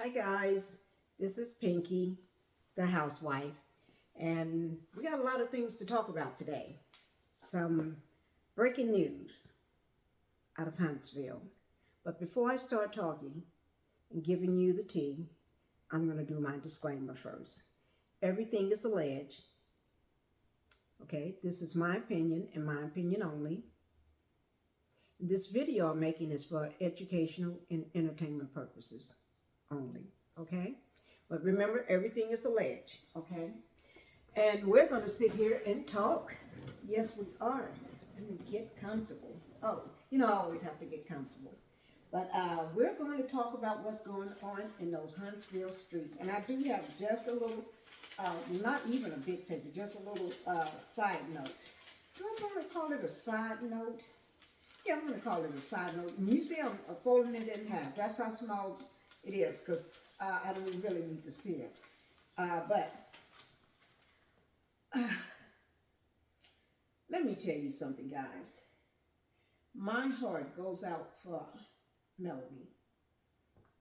Hi guys, this is Pinkie the Housewife, and we got a lot of things to talk about today. Some breaking news out of Huntsville. But before I start talking and giving you the tea, I'm going to do my disclaimer first. Everything is alleged. Okay, this is my opinion and my opinion only. This video I'm making is for educational and entertainment purposes only. Okay? But remember, everything is alleged. Okay? And we're going to sit here and talk. Yes, we are. Let me get comfortable. Oh, I always have to get comfortable. But we're going to talk about what's going on in those Huntsville streets. And I do have just a little, not even a big paper, just a little side note. Do I want to call it a side note? Yeah, I'm going to call it a side note. And you see I'm folding it in half. That's how small it is, because I don't really need to see it. But let me tell you something, guys. My heart goes out for Melody.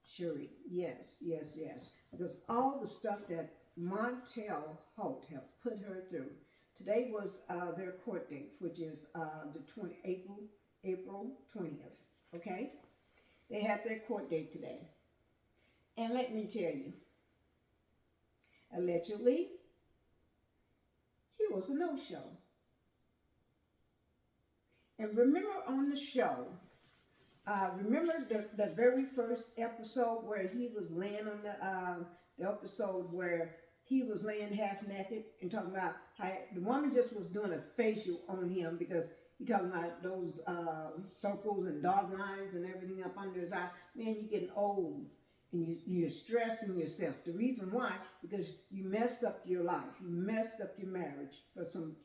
Sherry, yes, yes, yes. Because all the stuff that Martell Holt have put her through. Today was their court date, which is April 20th, okay? They had their court date today. And let me tell you, allegedly, he was a no-show. And remember on the show, remember the very first episode where he was laying on the episode where he was laying half naked and talking about how the woman just was doing a facial on him because he talking about those circles and dog lines and everything up under his eye. Man, you're getting old and you're stressing yourself. The reason why, because you messed up your life. You messed up your marriage for some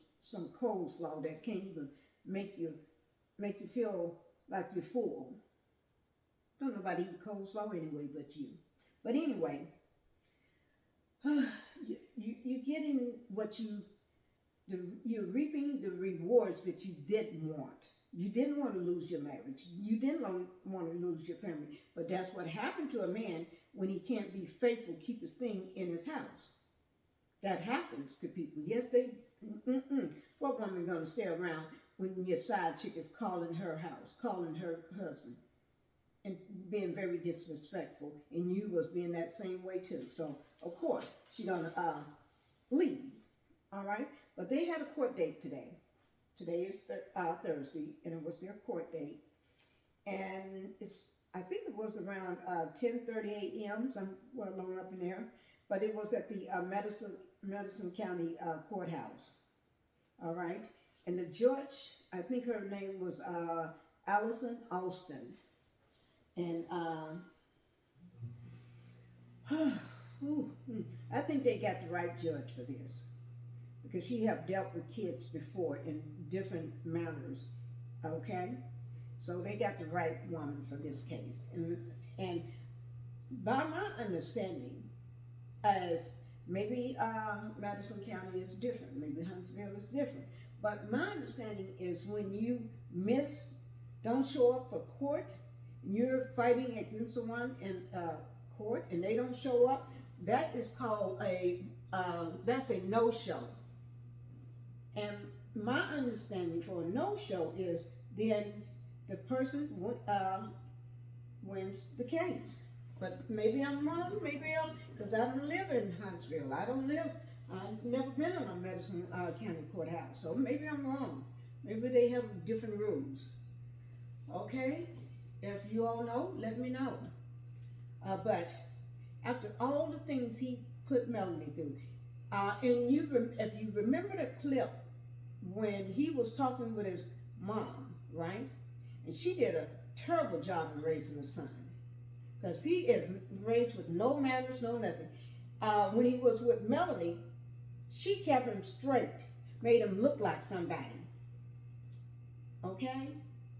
coleslaw that can't even make you feel like you're full. Don't nobody eat coleslaw anyway but you. But anyway, you're getting what you're reaping the rewards that you didn't want. You didn't want to lose your marriage. You didn't want to lose your family. But that's what happened to a man when he can't be faithful, keep his thing in his house. That happens to people. Yes, what woman going to stay around when your side chick is calling her house, calling her husband, and being very disrespectful, and you was being that same way too. So, of course, she's going to leave, all right? But they had a court date today. Today is Thursday, and it was their court date. And I think it was around 10:30 a.m., somewhere along up in there. But it was at the Madison County Courthouse, all right? And the judge, I think her name was Allison Alston. And I think they got the right judge for this, because she have dealt with kids before in different manners, okay? So they got the right woman for this case. And by my understanding, as maybe Madison County is different, maybe Huntsville is different, but my understanding is when you don't show up for court, you're fighting against someone in court and they don't show up, that is called that's a no-show. And my understanding for a no-show is then the person wins the case. But maybe I'm wrong, because I don't live in Huntsville. I've never been in a Madison County courthouse, so maybe I'm wrong. Maybe they have different rules. Okay? If you all know, let me know. But after all the things he put Melanie through, and if you remember the clip when he was talking with his mom, right? And she did a terrible job in raising his son, because he is raised with no manners, no nothing. When he was with Melanie, she kept him straight, made him look like somebody. Okay?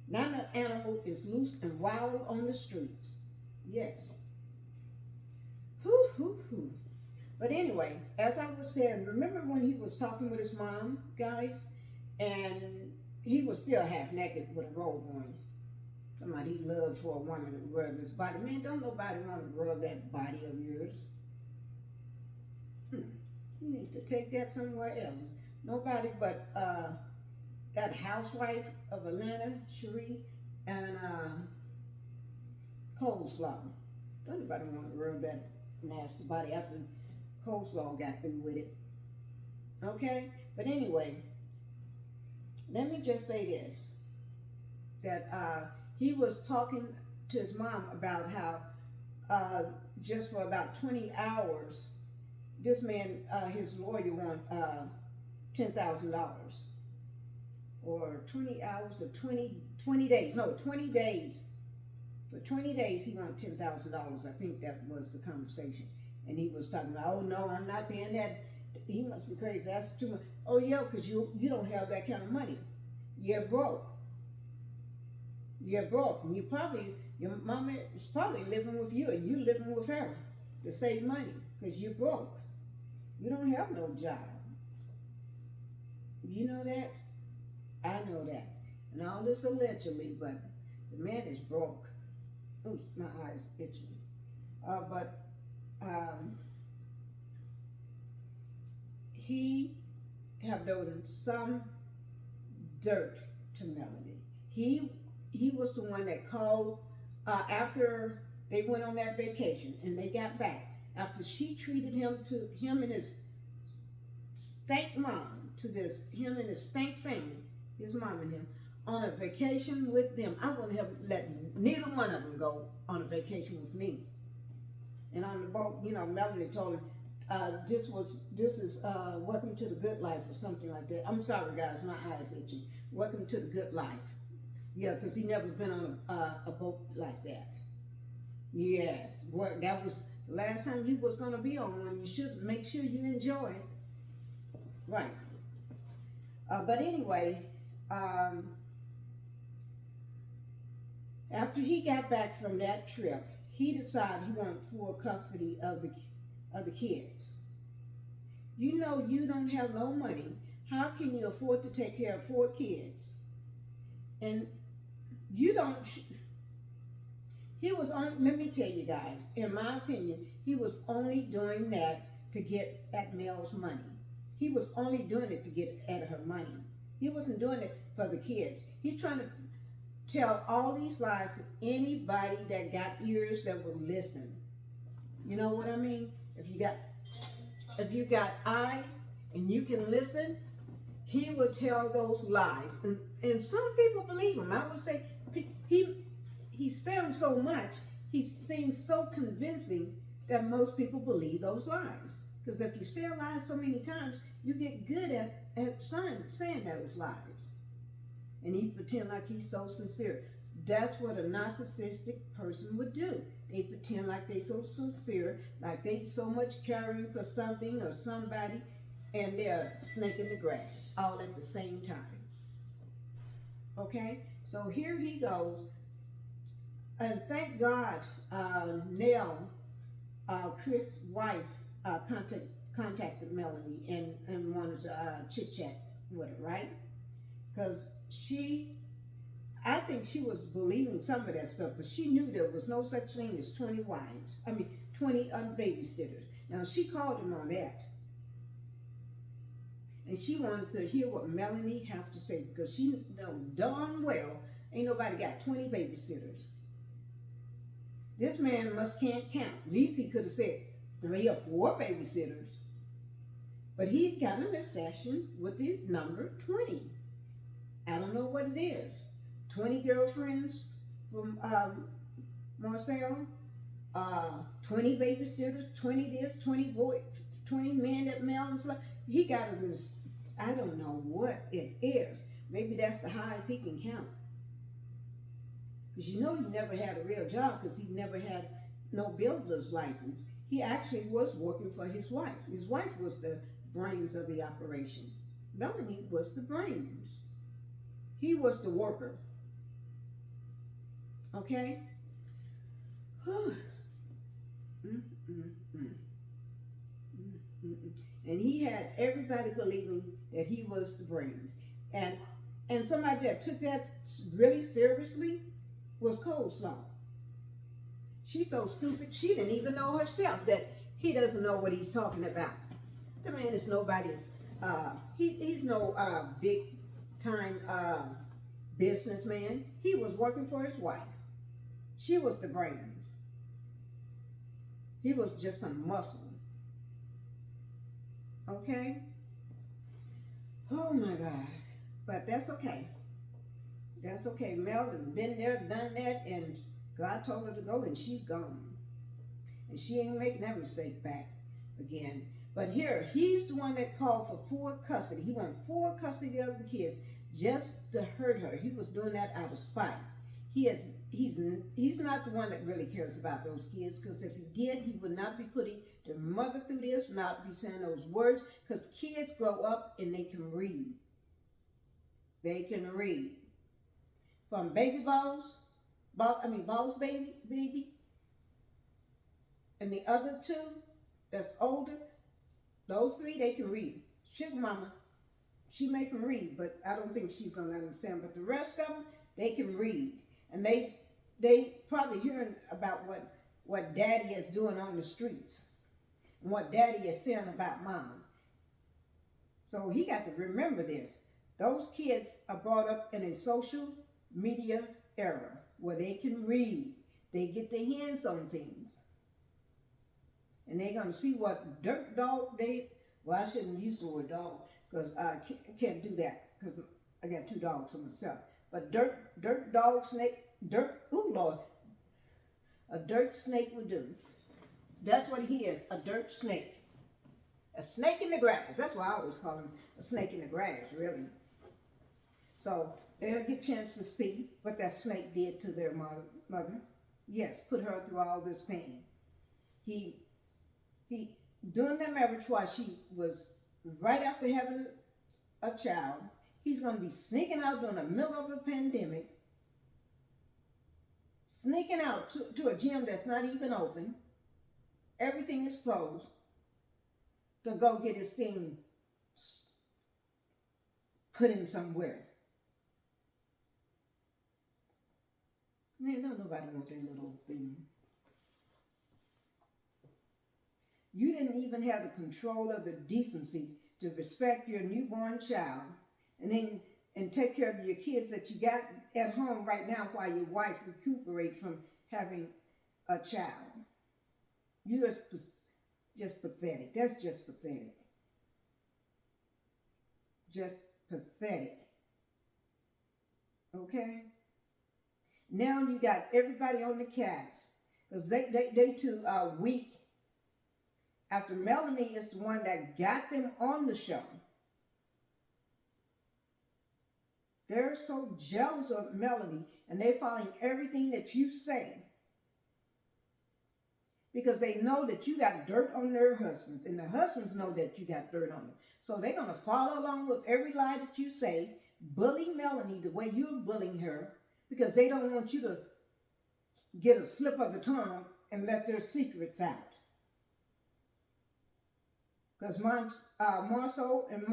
Now the animal is loose and wild on the streets. Yes. Hoo. But anyway, as I was saying, remember when he was talking with his mom, guys? And he was still half naked with a robe on. Somebody love for a woman to rub his body. Man, don't nobody want to rub that body of yours. Hmm. You need to take that somewhere else. Nobody but that housewife of Atlanta, Cherie, and Coleslaw. Don't nobody want to rub that nasty body after Coleslaw got through with it. Okay? But anyway, let me just say this. That he was talking to his mom about how just for about 20 hours, this man, his lawyer won $10,000. Or 20 hours or 20 days. No, 20 days. For 20 days, he won $10,000. I think that was the conversation. And he was talking about, oh, no, I'm not paying that. He must be crazy. That's too much. Oh, yeah, because you don't have that kind of money. You're broke. You're broke. And your mama is probably living with you, and you living with her to save money because you're broke. You don't have no job. You know that? I know that. And all this allegedly, but the man is broke. Ooh, my eyes itching. But he have done some dirt to Melody. He was the one that called after they went on that vacation and they got back. After she treated him and his stank mom him and his stank family, his mom and him, on a vacation with them. I wouldn't have let neither one of them go on a vacation with me. And on the boat, Melody told him, this is welcome to the good life or something like that. I'm sorry guys, my eyes itching. Welcome to the good life. Yeah, because he never been on a boat like that. Yes, that was the last time you was going to be on one. You should make sure you enjoy it. Right. But anyway, after he got back from that trip, he decided he wanted full custody of the kids. You know you don't have no money. How can you afford to take care of 4 kids? And you don't. He was on. Let me tell you guys. In my opinion, he was only doing that to get at Mel's money. He was only doing it to get at her money. He wasn't doing it for the kids. He's trying to tell all these lies to anybody that got ears that will listen. You know what I mean? If you got eyes and you can listen, he will tell those lies. And some people believe him. I would say he sounds so much, he seems so convincing that most people believe those lies. Because if you say lies so many times, you get good at saying those lies. And he pretend like he's so sincere. That's what a narcissistic person would do. They pretend like they so sincere, like they so much caring for something or somebody, and they're snaking the grass all at the same time. Okay? So here he goes. And thank God, Nell, Chris' wife, contacted Melody and wanted to chit-chat with her, right? Because I think she was believing some of that stuff, but she knew there was no such thing as 20 wives. 20 babysitters. Now, she called him on that. And she wanted to hear what Melanie had to say, because she know darn well ain't nobody got 20 babysitters. This man can't count. At least he could have said 3 or 4 babysitters. But he got an obsession with the number 20. I don't know what it is. 20 girlfriends from Marcel, 20 babysitters, 20 this, 20 boys, 20 men that Mel and stuff. He got us in, I don't know what it is. Maybe that's the highest he can count. Because he never had a real job because he never had no builder's license. He actually was working for his wife. His wife was the brains of the operation. Melanie was the brains. He was the worker. Okay? And he had everybody believing that he was the brains. And somebody that took that really seriously was coleslaw. She's so stupid, she didn't even know herself that he doesn't know what he's talking about. The man is nobody's, he's no big time businessman. He was working for his wife. She was the brains. He was just some muscle. Okay? Oh my God. But that's okay. That's okay. Mel has been there, done that, and God told her to go, and she's gone. And she ain't making that mistake back again. But here, he's the one that called for full custody. He wanted full custody of the kids just to hurt her. He was doing that out of spite. He's not the one that really cares about those kids, because if he did, he would not be putting their mother through this, not be saying those words, because kids grow up and they can read. They can read. From baby Boss baby, and the other two that's older, those three, they can read. Sugar Mama, she may can read, but I don't think she's going to understand. But the rest of them, they can read. And they probably hearing about what Daddy is doing on the streets and what Daddy is saying about Mama. So he got to remember this. Those kids are brought up in a social media era where they can read. They get their hands on things. And they're going to see what dirt dog well, I shouldn't use the word dog because I can't do that because I got 2 dogs for myself. But dirt dog, snake, ooh Lord, a dirt snake would do. That's what he is, a dirt snake. A snake in the grass. That's why I always call him a snake in the grass, really. So they'll get a chance to see what that snake did to their mother. Yes, put her through all this pain. He during their marriage while she was right after having a child, he's going to be sneaking out during the middle of a pandemic, sneaking out to a gym that's not even open. Everything is closed, to go get his thing put in somewhere. Man, don't nobody want that little thing. You didn't even have the control of the decency to respect your newborn child and take care of your kids that you got at home right now while your wife recuperates from having a child. You're just pathetic. That's just pathetic. Just pathetic. Okay? Now you got everybody on the cast because they too are weak. After Melanie is the one that got them on the show. They're so jealous of Melanie and they're following everything that you say. Because they know that you got dirt on their husbands. And the husbands know that you got dirt on them. So they're going to follow along with every lie that you say. Bully Melanie the way you're bullying her. Because they don't want you to get a slip of the tongue and let their secrets out. Because Marceau and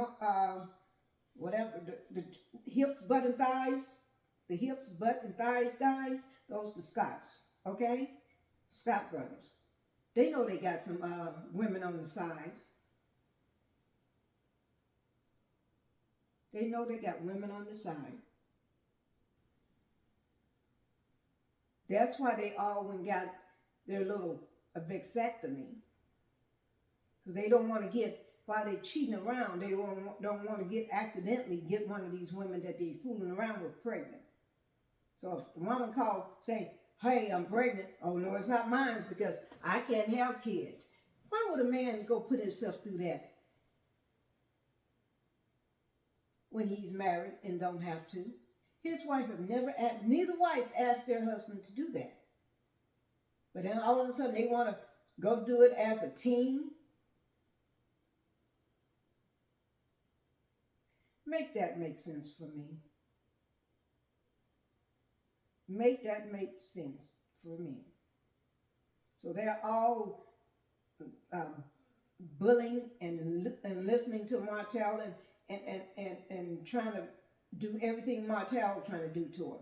whatever, the hips, butt, and thighs, the hips, butt, and thighs guys, those the Scotts, okay? Scott brothers. They know they got some women on the side. They know they got women on the side. That's why they all went got their little vasectomy. Because they don't want to get, while they're cheating around, they don't want to accidentally get one of these women that they're fooling around with pregnant. So if the woman called saying, hey, I'm pregnant. Oh, no, it's not mine because I can't have kids. Why would a man go put himself through that when he's married and don't have to? His wife have never asked, neither wife asked their husband to do that. But then all of a sudden they want to go do it as a team. Make that make sense for me. Make that make sense for me. So they're all bullying and listening to Martell and trying to do everything Martell trying to do to her.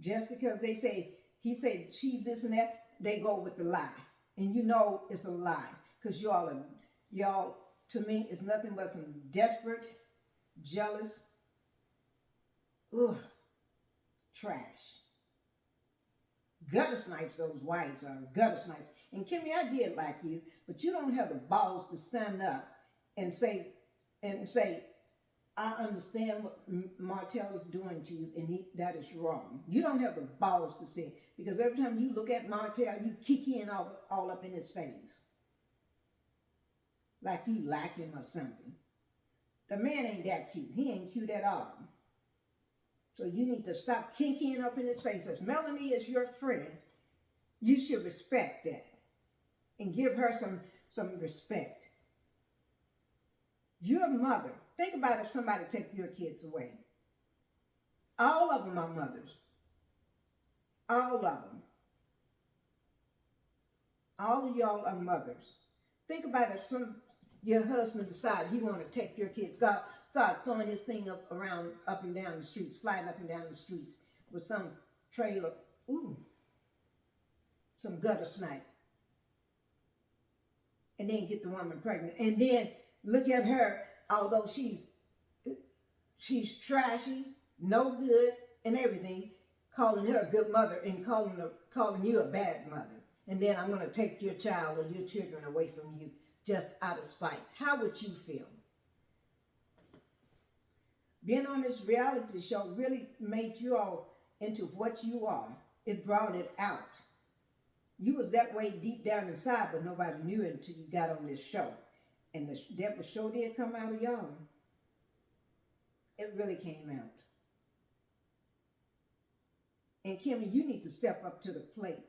Just because he said she's this and that, they go with the lie. And you know it's a lie. Because y'all, to me, it's nothing but some desperate, jealous, ugh, trash. Gutter snipes, those wives are gutter snipes. And Kimmy, I did like you, but you don't have the balls to stand up and say, I understand what Martell is doing to you, and that is wrong. You don't have the balls to say it, because every time you look at Martell, you kikiing all up in his face. Like you like him or something. The man ain't that cute. He ain't cute at all. So you need to stop kikiing up in his face. If Melanie is your friend, you should respect that. And give her some respect. You're a mother. Think about if somebody take your kids away. All of them are mothers. All of them. All of y'all are mothers. Think about if your husband decided he wanted to take your kids, start throwing this thing up and down the streets, sliding up and down the streets with some trailer, some gutter snipe. And then get the woman pregnant. And then look at her, although she's trashy, no good, and everything, calling her a good mother and calling you a bad mother. And then I'm going to take your child or your children away from you just out of spite. How would you feel? Being on this reality show really made you all into what you are. It brought it out. You was that way deep down inside, but nobody knew it until you got on this show. And that show did come out of y'all. It really came out. And Kimmy, you need to step up to the plate.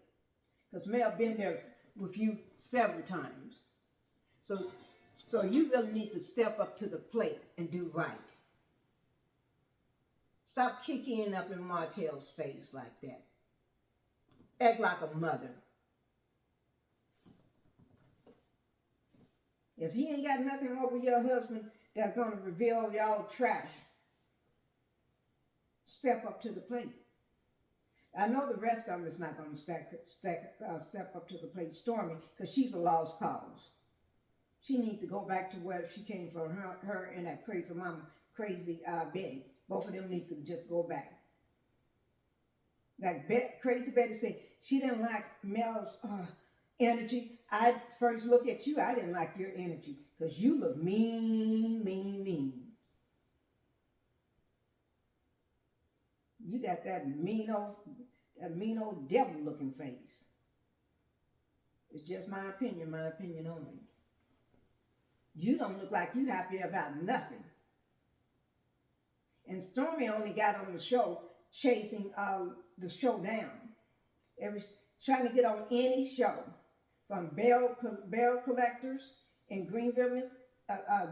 Because Mel been there with you several times. So you really need to step up to the plate and do right. Stop kicking up in Martell's face like that. Act like a mother. If he ain't got nothing over your husband that's going to reveal y'all trash, step up to the plate. I know the rest of them is not going to step up to the plate, Stormy, because she's a lost cause. She needs to go back to where she came from, her and that crazy mama, crazy Betty. Both of them need to just go back. Like crazy Betty said, she didn't like Mel's energy. I first look at you, I didn't like your energy because you look mean, mean, mean. You got that mean old devil looking face. It's just my opinion only. You don't look like you happy about nothing. And Stormy only got on the show chasing the show down. Trying to get on any show. From bail collectors in Greenville,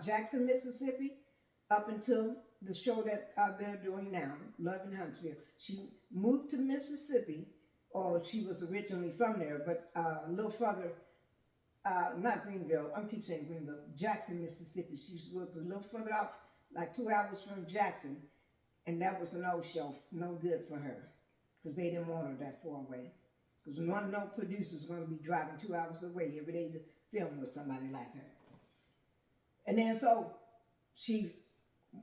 Jackson, Mississippi, up until the show that they're doing now, Love in Huntsville. She moved to Mississippi, or she was originally from there, but a little further, not Greenville, I keep saying Greenville, Jackson, Mississippi. She was a little further out, like 2 hours from Jackson, and that was an old show, no good for her, because they didn't want her that far away. Because no producer is going to be driving 2 hours away every day to film with somebody like her. And then so she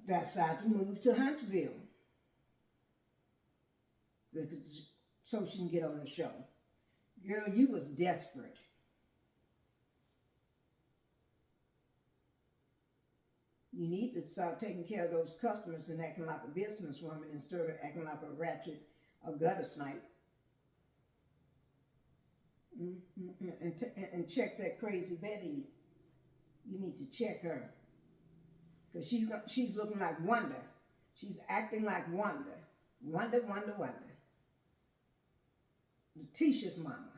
decided to move to Huntsville so she can get on the show. Girl, you was desperate. You need to start taking care of those customers and acting like a businesswoman instead of acting like a ratchet or gutter snipe. And check that crazy Betty. You need to check her. Because she's looking like Wonder. She's acting like Wonder. Wonder. Letitia's mama.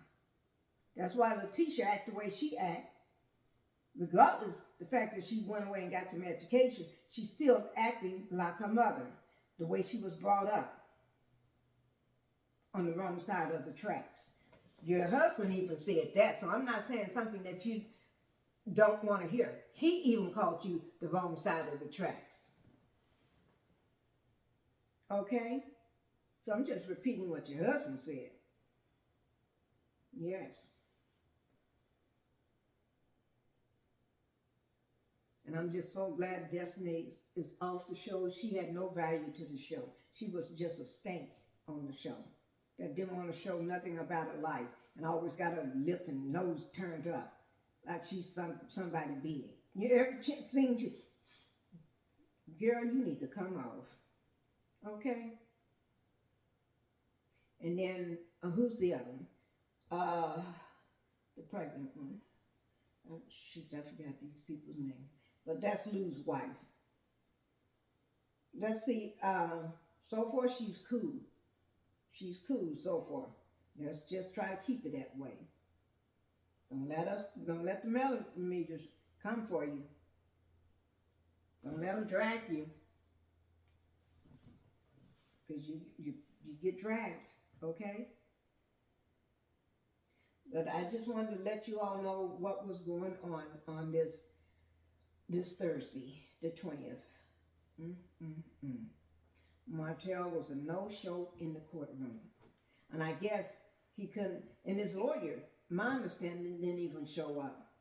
That's why Letitia act the way she act. Regardless the fact that she went away and got some education, she's still acting like her mother. The way she was brought up. On the wrong side of the tracks. Your husband even said that, so I'm not saying something that you don't want to hear. He even called you the wrong side of the tracks. Okay? So I'm just repeating what your husband said. Yes. And I'm just so glad Destiny is off the show. She had no value to the show. She was just a stank on the show that didn't want to show nothing about her life and always got her lips and nose turned up like she's somebody big. You ever seen you? Girl, you need to come off. Okay? And then, who's the other one? The pregnant one. Oh, shoot, I forgot these people's names. But that's Lou's wife. Let's see. So far, she's cool. She's cool so far. Let's just try to keep it that way. Don't let the millimeters come for you. Don't let them drag you. Because you get dragged, okay? But I just wanted to let you all know what was going on this Thursday, the 20th. Martell was a no-show in the courtroom. And I guess he couldn't, and his lawyer, my understanding, didn't even show up.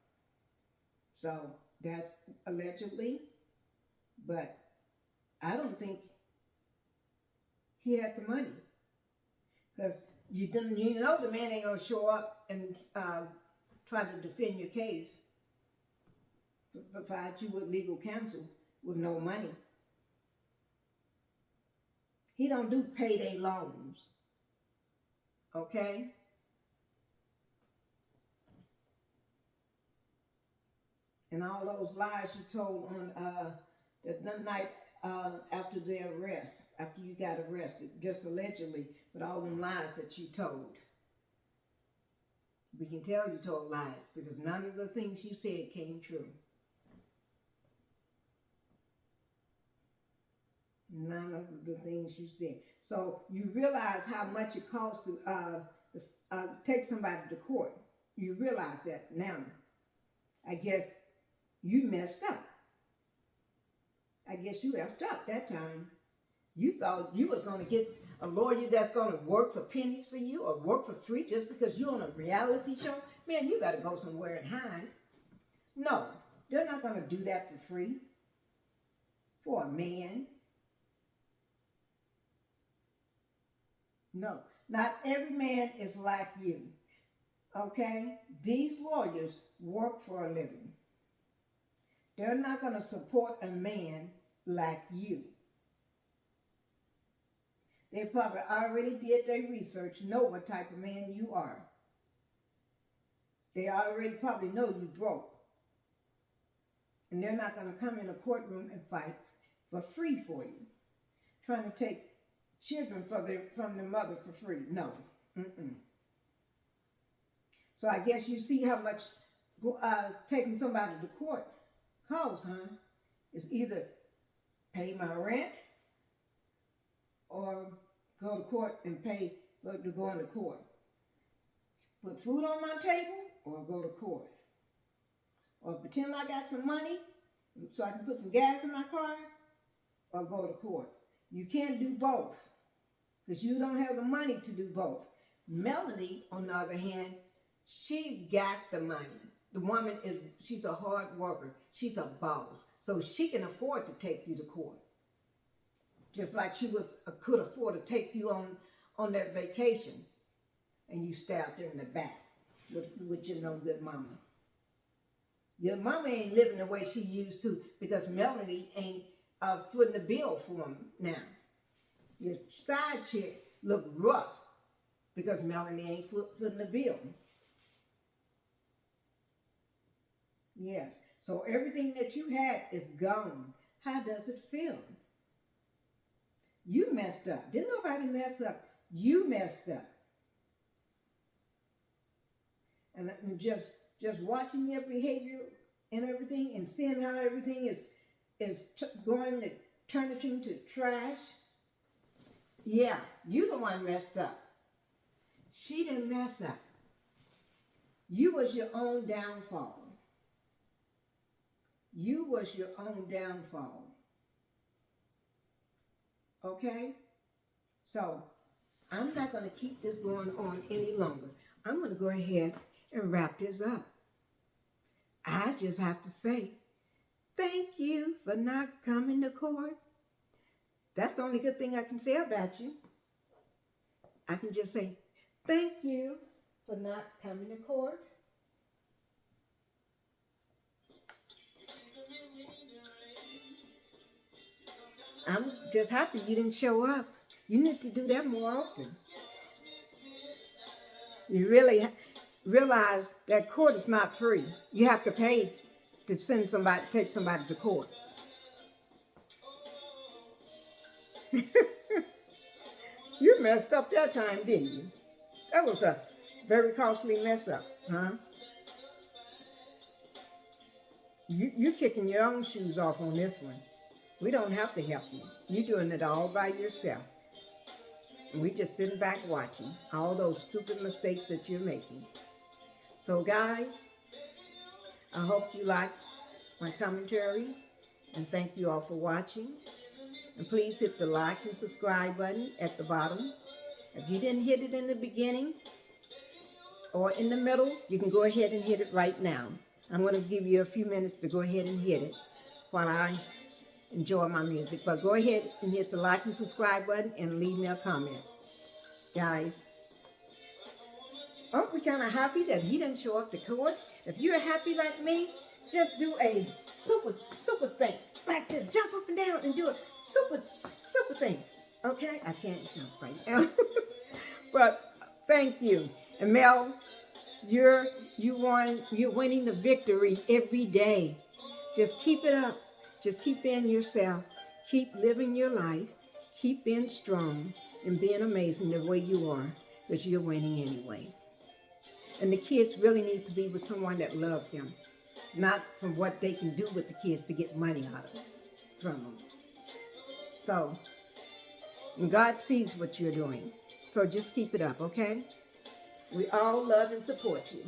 So that's allegedly, but I don't think he had the money. Because you know the man ain't gonna show up and try to defend your case, provide you with legal counsel with no money. He don't do payday loans, okay? And all those lies you told on the night after the arrest, after you got arrested, just allegedly, with all them lies that you told. We can tell you told lies because none of the things you said came true. None of the things you said. So you realize how much it costs to take somebody to court. You realize that now. I guess you messed up. I guess you effed up that time. You thought you was going to get a lawyer that's going to work for pennies for you or work for free just because you're on a reality show? Man, you better go somewhere and hide. No, they're not going to do that for free. For a man. No, not every man is like you. Okay? These lawyers work for a living. They're not going to support a man like you. They probably already did their research, know what type of man you are. They already probably know you broke. And they're not going to come in a courtroom and fight for free for you. Trying to take children from their mother for free. No. So I guess you see how much taking somebody to court costs, huh? It's either pay my rent or go to court and pay to go into court. Put food on my table or go to court. Or pretend I got some money so I can put some gas in my car or go to court. You can't do both because you don't have the money to do both. Melody, on the other hand, she got the money. The woman she's a hard worker. She's a boss. So she can afford to take you to court. Just like she could afford to take you on that vacation and you stabbed her in the back with your no good mama. Your mama ain't living the way she used to because Melody ain't footing the bill for him now. Your side chick look rough because Melody ain't footing the bill. Yes. So everything that you had is gone. How does it feel? You messed up. Didn't nobody mess up. You messed up. And just watching your behavior and everything and seeing how everything is going to turn it into trash. Yeah, you the one messed up. She didn't mess up. You was your own downfall. You was your own downfall. Okay? So, I'm not going to keep this going on any longer. I'm going to go ahead and wrap this up. I just have to say, thank you for not coming to court. That's the only good thing I can say about you. I can just say, thank you for not coming to court. I'm just happy you didn't show up. You need to do that more often. You really realize that court is not free. You have to pay to send somebody, take somebody to court. You messed up that time, didn't you? That was a very costly mess up, huh? You're kicking your own shoes off on this one. We don't have to help you. You're doing it all by yourself. And we just sitting back watching all those stupid mistakes that you're making. So guys, I hope you like my commentary, and thank you all for watching. And please hit the like and subscribe button at the bottom. If you didn't hit it in the beginning or in the middle, you can go ahead and hit it right now. I'm going to give you a few minutes to go ahead and hit it while I enjoy my music. But go ahead and hit the like and subscribe button and leave me a comment. Guys, aren't we kind of happy that he didn't show up to court? If you're happy like me, just do a super thanks. Like this. Jump up and down and do a super thanks. Okay? I can't jump right now. But thank you. And Mel, you're winning the victory every day. Just keep it up. Just keep being yourself. Keep living your life. Keep being strong and being amazing the way you are, because you're winning anyway. And the kids really need to be with someone that loves them, not from what they can do with the kids to get money out of them, from them. So, and God sees what you're doing. So just keep it up, okay? We all love and support you.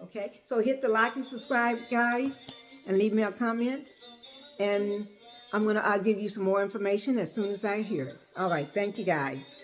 Okay, so hit the like and subscribe, guys, and leave me a comment. And I'll give you some more information as soon as I hear it. All right, thank you, guys.